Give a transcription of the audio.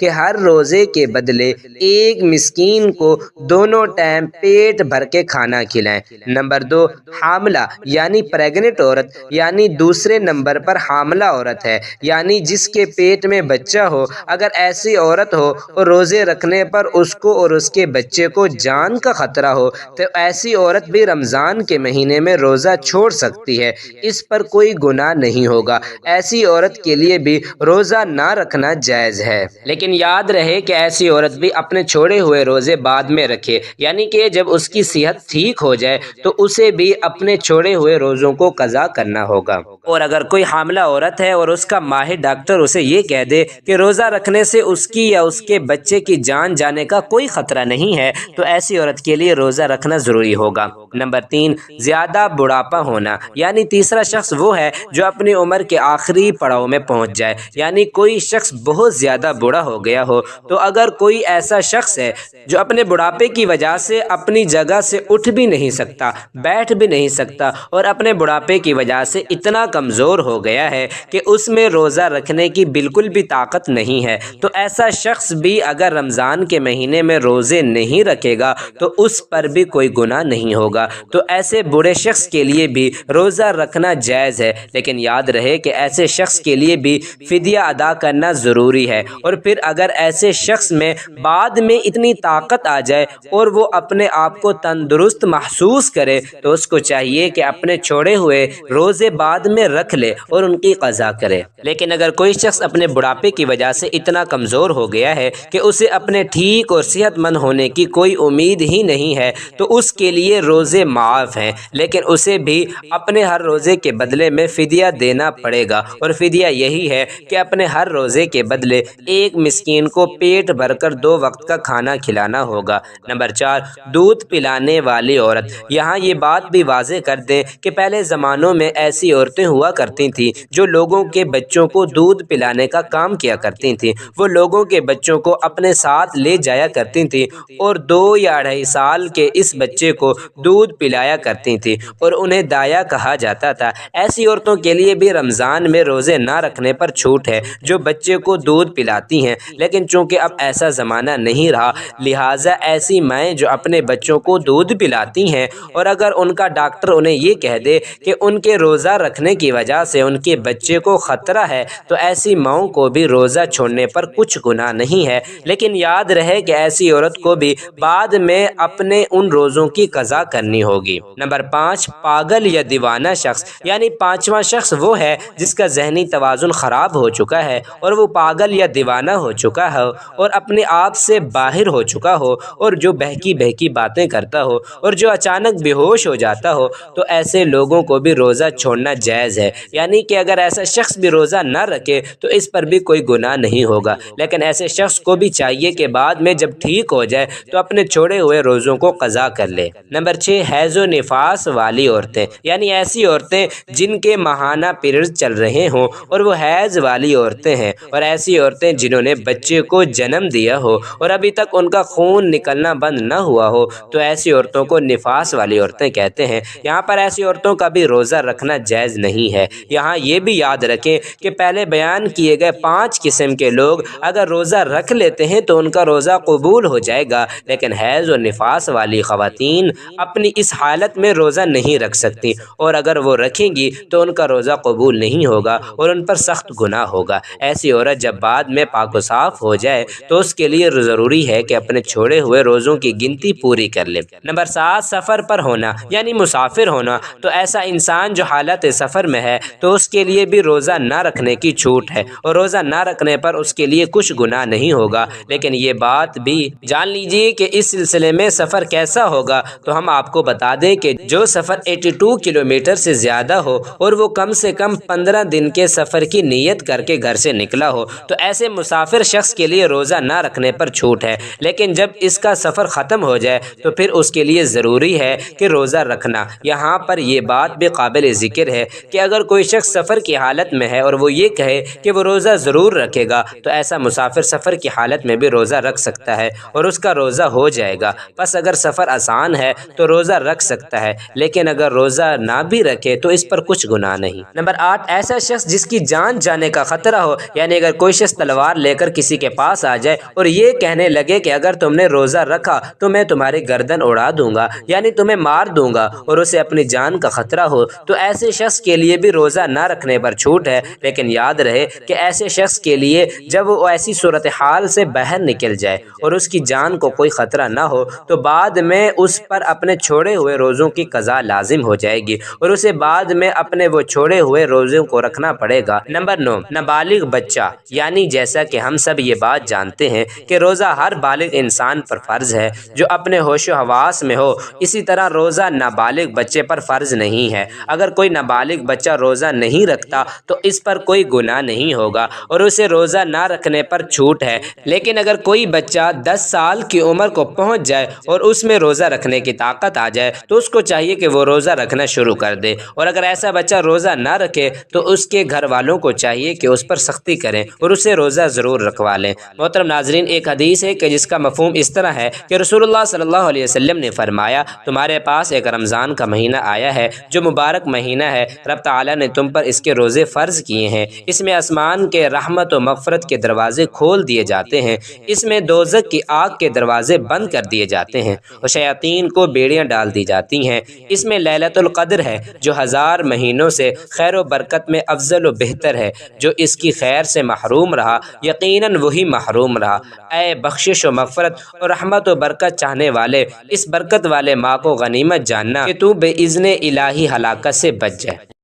کہ ہر روزے کے بدلے ایک مسکین کو دونوں ٹائم پیٹ بھر کے کھانا کھلائیں۔ نمبر 2، حاملہ یعنی پریگننٹ عورت، یعنی دوسرے نمبر پر حاملہ عورت ہے، یعنی جس کے پیٹ میں بچہ ہو۔ اگر ایسی عورت ہو اور روزے رکھنے پر اس کو اور اس کے بچے کو جان کا خطرہ ہو تو ایسی عورت بھی رمضان کے مہینے میں روزہ چھوڑ سکتی ہے، اس پر کوئی گناہ نہیں ہوگا۔ ایسی عورت کے لیے بھی روزہ نہ رکھنا جائز ہے، لیکن یاد رہے کہ ایسی عورت بھی اپنے چھوڑے ہوئے روزے بعد میں رکھے، یعنی کہ جب اس کی صحت ٹھیک ہو جائے تو اسے بھی اپنے چھوڑے ہوئے روزوں کو قضا کرنا ہوگا۔ اور اگر کوئی حاملہ عورت ہے اور اس کا ماہر ڈاکٹر اسے یہ کہہ دے کہ روزہ رکھنے سے اس کی یا اس کے بچے کی جان جانے کا کوئی خطرہ نہیں ہے تو ایسی عورت کے لیے روزہ رکھنا ضروری ہوگا۔ نمبر 3، زیادہ بڑھاپا ہونا، یعنی تیسرا شخص وہ ہے جو اپنی عمر کے آخری پڑاؤ میں پہنچ جائے، یعنی کوئی شخص بہت زیادہ بوڑھا ہو گیا ہو۔ تو اگر کوئی ایسا شخص ہے جو اپنے بڑھاپے کی وجہ سے اپنی جگہ سے اٹھ بھی نہیں سکتا، بیٹھ بھی نہیں سکتا اور اپنے بڑھاپے کی وجہ سے اتنا کمزور ہو گیا ہے کہ اس میں روزہ رکھنے کی بالکل بھی طاقت نہیں ہے، تو ایسا شخص بھی اگر رمضان کے مہینے میں روزے نہیں رکھے گا تو اس پر بھی کوئی گناہ نہیں ہوگا۔ تو ایسے بوڑھے شخص کے لیے بھی روزہ رکھنا جائز ہے، لیکن یاد رہے کہ ایسے شخص کے لیے بھی فدیہ ادا کرنا ضروری ہے۔ اور پھر اگر ایسے شخص میں بعد میں اتنی طاقت آ جائے اور وہ اپنے آپ کو تندرست محسوس کرے تو اس کو چاہیے کہ اپنے چھوڑے ہوئے روزے بعد میں رکھ لے اور ان کی قضا کرے۔ لیکن اگر کوئی شخص اپنے بڑھاپے کی وجہ سے اتنا کمزور ہو گیا ہے کہ اسے اپنے ٹھیک اور صحت مند ہونے کی کوئی امید ہی نہیں ہے تو اس کے لیے روزے معاف ہیں، لیکن اسے بھی اپنے ہر روزے کے بدلے میں فدیہ دینا پڑے گا، اور فدیہ یہی ہے کہ اپنے ہر روزے کے بدلے ایک مسکین کو پیٹ بھر کر 2 وقت کا کھانا کھلانا ہوگا۔ نمبر 4، دودھ پلانے والی عورت۔ یہاں یہ بات بھی واضح کر دیں کہ پہلے زمانوں میں ایسی عورتیں ہوا کرتی تھیں جو لوگوں کے بچوں کو دودھ پلانے کا کام کیا کرتی تھیں۔ وہ لوگوں کے بچوں کو اپنے ساتھ لے جایا کرتی تھیں اور 2 یا 2.5 سال کے اس بچے کو دودھ پلایا کرتی تھیں اور انہیں دایا کہا جاتا تھا۔ ایسی عورتوں کے لیے بھی رمضان میں روزے نہ رکھنے پر چھوٹ ہے جو بچے کو دودھ پلاتی ہیں، لیکن چونکہ اب ایسا زمانہ نہیں رہا لہٰذا ایسی مائیں جو اپنے بچوں کو دودھ پلاتی ہیں اور اگر ان کا ڈاکٹر انہیں یہ کہہ دے کہ ان کے روزہ رکھنے کی وجہ سے ان کے بچے کو خطرہ ہے تو ایسی ماؤں کو بھی روزہ چھوڑنے پر کچھ گناہ نہیں ہے، لیکن یاد رہے کہ ایسی عورت کو بھی بعد میں اپنے ان روزوں کی قضا کرنی ہوگی۔ نمبر 5، پاگل یا دیوانہ شخص، یعنی 5واں شخص وہ ہے جس کا ذہنی توازن خراب ہو چکا ہے اور وہ پاگل یا دیوانہ ہو چکا ہے اور اپنے آپ سے باہر ہو چکا ہو اور جو بہکی بہکی باتیں کرتا ہو اور جو اچانک بے ہوش ہو جاتا ہو تو ایسے لوگوں کو بھی روزہ چھوڑنا جائز ہے، یعنی کہ اگر ایسا شخص بھی روزہ نہ رکھے تو اس پر بھی کوئی گناہ نہیں ہوگا، لیکن ایسے شخص کو بھی چاہیے کہ بعد میں جب ٹھیک ہو جائے تو اپنے چھوڑے ہوئے روزوں کو قضا کر لے۔ نمبر 6، حیض و نفاس والی عورتیں، یعنی ایسی عورتیں جن کے ماہانہ پیریڈ چل رہے ہوں اور وہ حیض والی عورتیں ہیں، اور ایسی عورتیں جنہوں نے بچے کو جنم دیا ہو اور ابھی تک ان کا خون نکلنا بند نہ ہوا ہو تو ایسی عورتوں کو نفاس والی عورتیں کہتے ہیں۔ یہاں پر ایسی عورتوں کا بھی روزہ رکھنا جائز نہیں ہے۔ یہاں یہ بھی یاد رکھیں کہ پہلے بیان کیے گئے 5 قسم کے لوگ اگر روزہ رکھ لیتے ہیں تو ان کا روزہ قبول ہو جائے گا، لیکن حیض و نفاس والی خواتین اپنی اس حالت میں روزہ نہیں رکھ سکتی اور اگر وہ رکھیں گی تو ان کا روزہ قبول نہیں ہوگا اور ان پر سخت گناہ ہوگا۔ ایسی عورت جب بعد میں پاک و صاف ہو جائے تو اس کے لیے ضروری ہے کہ اپنے چھوڑے ہوئے روزوں کی گنتی پوری کر لے۔ نمبر 7، سفر پر ہونا، یعنی مسافر ہونا۔ تو ایسا انسان جو حالت سفر میں ہے تو اس کے لیے بھی روزہ نہ رکھنے کی چھوٹ ہے اور روزہ نہ رکھنے پر اس کے لیے کچھ گناہ نہیں ہوگا، لیکن یہ بات بھی جان لیجیے کہ اس سلسلے میں سفر کیسا ہوگا تو ہم آپ کو بتا دیں کہ جو سفر 82 کلومیٹر سے زیادہ ہو اور وہ کم سے کم 15 دن کے سفر کی نیت کر کے گھر سے نکلا ہو تو ایسے مسافر شخص کے لیے روزہ نہ رکھنے پر چھوٹ ہے، لیکن جب اس کا سفر ختم ہو جائے تو پھر اس کے لیے ضروری ہے کہ روزہ رکھنا۔ یہاں پر یہ بات بھی قابل ذکر ہے کہ کہ اگر کوئی شخص سفر کی حالت میں ہے اور وہ یہ کہے کہ وہ روزہ ضرور رکھے گا تو ایسا مسافر سفر کی حالت میں بھی روزہ رکھ سکتا ہے اور اس کا روزہ ہو جائے گا۔ بس اگر سفر آسان ہے تو روزہ رکھ سکتا ہے، لیکن اگر روزہ نہ بھی رکھے تو اس پر کچھ گناہ نہیں۔ نمبر 8، ایسا شخص جس کی جان جانے کا خطرہ ہو، یعنی اگر کوئی شخص تلوار لے کر کسی کے پاس آ جائے اور یہ کہنے لگے کہ اگر تم نے روزہ رکھا تو میں تمہاری گردن اڑا دوں گا، یعنی تمہیں مار دوں گا، اور اسے اپنی جان کا خطرہ ہو، تو ایسے شخص کے لیے بھی روزہ نہ رکھنے پر چھوٹ ہے۔ لیکن یاد رہے کہ ایسے شخص کے لیے جب وہ ایسی صورتحال سے باہر نکل جائے اور اس کی جان کو کوئی خطرہ نہ ہو تو بعد میں اس پر اپنے چھوڑے ہوئے روزوں کی قضا لازم ہو جائے گی اور اسے بعد میں اپنے وہ چھوڑے ہوئے روزوں کو رکھنا پڑے گا۔ نمبر 9، نابالغ بچہ، یعنی جیسا کہ ہم سب یہ بات جانتے ہیں کہ روزہ ہر بالغ انسان پر فرض ہے جو اپنے ہوش و حواس میں ہو، اسی طرح روزہ نابالغ بچے پر فرض نہیں ہے۔ اگر کوئی نابالغ بچہ روزہ نہیں رکھتا تو اس پر کوئی گناہ نہیں ہوگا اور اسے روزہ نہ رکھنے پر چھوٹ ہے، لیکن اگر کوئی بچہ 10 سال کی عمر کو پہنچ جائے اور اس میں روزہ رکھنے کی طاقت آ جائے تو اس کو چاہیے کہ وہ روزہ رکھنا شروع کر دے، اور اگر ایسا بچہ روزہ نہ رکھے تو اس کے گھر والوں کو چاہیے کہ اس پر سختی کریں اور اسے روزہ ضرور رکھوا لیں۔ محترم ناظرین، ایک حدیث ہے کہ جس کا مفہوم اس طرح ہے کہ رسول اللہ صلی اللہ علیہ وسلم نے فرمایا، تمہارے پاس ایک رمضان کا مہینہ آیا ہے جو مبارک مہینہ ہے، رب تعالیٰ نے تم پر اس کے روزے فرض کیے ہیں، اس میں آسمان کے رحمت و مغفرت کے دروازے کھول دیے جاتے ہیں، اس میں دوزخ کی آگ کے دروازے بند کر دیے جاتے ہیں اور شیاطین کو بیڑیاں ڈال دی جاتی ہیں، اس میں لیلۃ القدر ہے جو 1000 مہینوں سے خیر و برکت میں افضل و بہتر ہے، جو اس کی خیر سے محروم رہا یقیناً وہی محروم رہا۔ اے بخشش و مغفرت اور رحمت و برکت چاہنے والے، اس برکت والے ماہ کو غنیمت جاننا کہ تو بے اذن الہی ہلاکت سے بچ جائے۔